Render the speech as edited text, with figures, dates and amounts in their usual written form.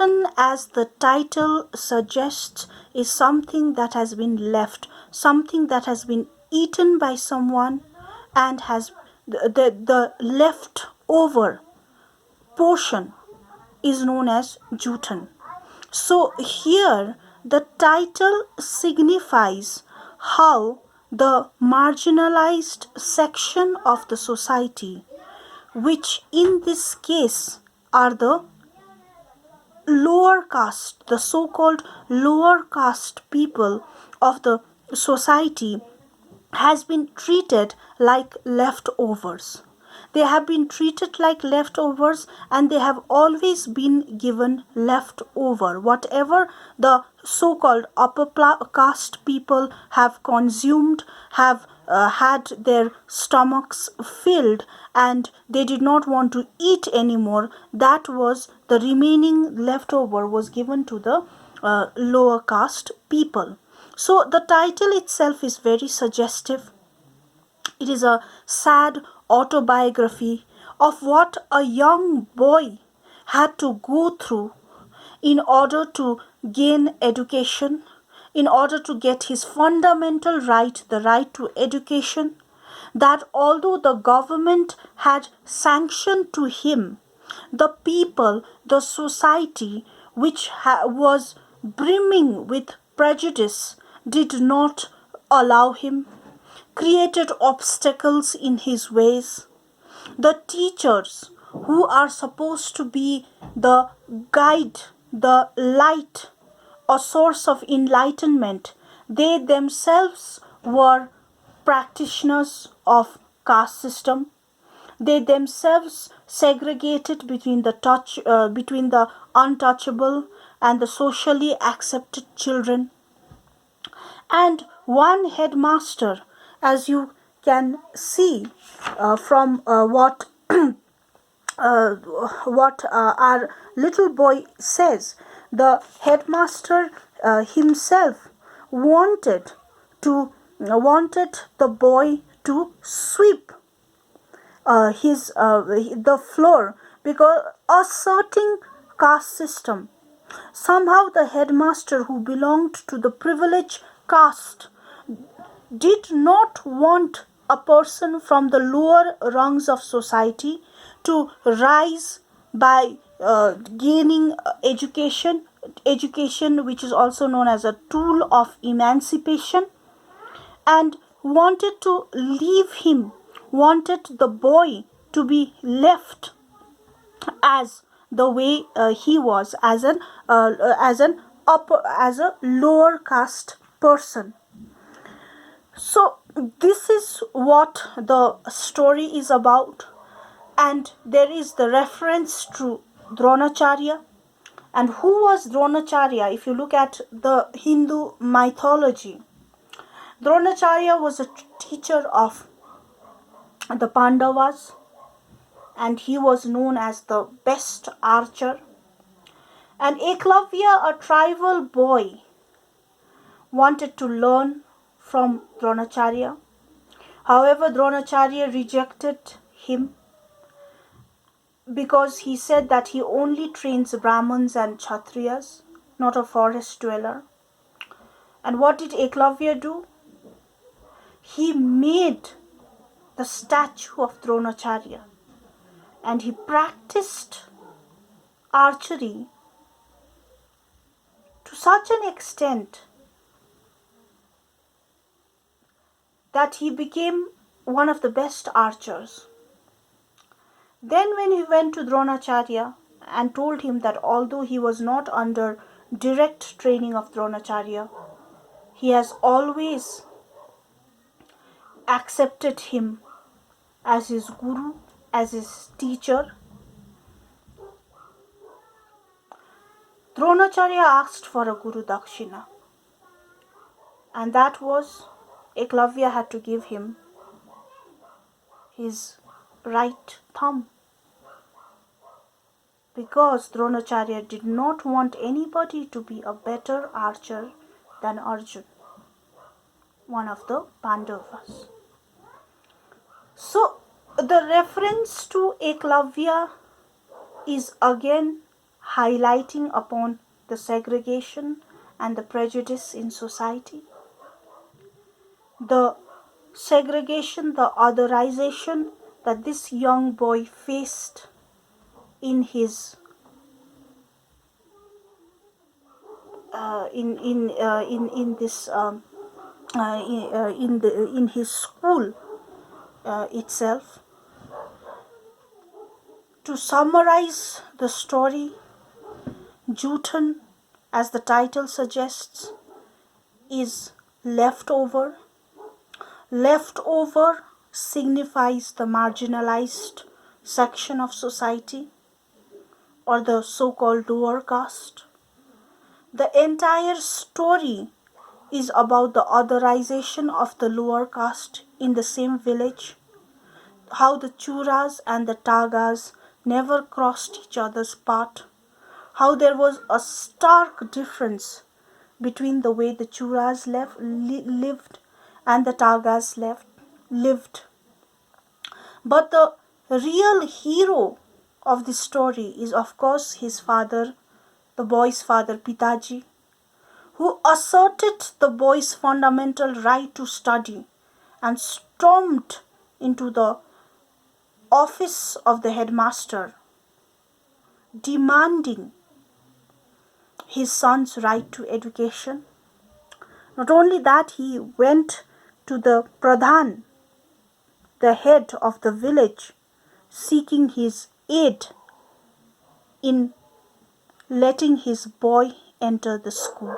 Joothan, as the title suggests, is something that has been left, something that has been eaten by someone and has the leftover portion is known as Joothan. So here the title signifies how the marginalized section of the society, which in this case are the lower caste, the so-called lower caste people of the society, has been treated like leftovers. They have been treated like leftovers, and they have always been given leftover. Whatever the so-called upper caste people have consumed, have had their stomachs filled, and they did not want to eat anymore, that was the remaining leftover was given to the lower caste people. So the title itself is very suggestive. It is a sad autobiography of what a young boy had to go through in order to gain education, in order to get his fundamental right, the right to education, that although the government had sanctioned to him, the people, the society, which was brimming with prejudice, did not allow him, created obstacles in his ways. The teachers, who are supposed to be the guide, the light, a source of enlightenment, they themselves were practitioners of caste system. They themselves segregated between the untouchable and the socially accepted children. And one headmaster, as you can see from what our little boy says, the headmaster himself wanted the boy to sweep the floor, because asserting caste system, somehow the headmaster, who belonged to the privileged caste, did not want a person from the lower rungs of society to rise by gaining education which is also known as a tool of emancipation, and wanted the boy to be left as the way he was, as a lower caste person. So this is what the story is about, and there is the reference to Dronacharya. And who was Dronacharya? If you look at the Hindu mythology, Dronacharya was a teacher of the Pandavas, and he was known as the best archer. And Eklavya, a tribal boy, wanted to learn from Dronacharya. However, Dronacharya rejected him because he said that he only trains Brahmins and Kshatriyas, not a forest dweller. And what did Eklavya do? He made the statue of Dronacharya, and he practiced archery to such an extent that he became one of the best archers. Then when he went to Dronacharya and told him that although he was not under direct training of Dronacharya, he has always accepted him as his guru, as his teacher, Dronacharya asked for a Guru Dakshina, and that was Eklavya had to give him his right thumb, because Dronacharya did not want anybody to be a better archer than Arjun, one of the Pandavas. So the reference to Eklavya is again highlighting upon the segregation and the prejudice in society. The segregation, the otherization that this young boy faced in his in his school itself. To summarize the story, Joothan, as the title suggests, is leftover. Leftover signifies the marginalized section of society, or the so-called lower caste. The entire story is about the otherization of the lower caste in the same village, how the Churas and the Tagas never crossed each other's path, how there was a stark difference between the way the Churas lived and the Tagas lived. But the real hero of the story is, of course, his father, the boy's father, Pitaji, who asserted the boy's fundamental right to study and stormed into the office of the headmaster, demanding his son's right to education. Not only that, he went to the Pradhan, the head of the village, seeking his aid in letting his boy enter the school.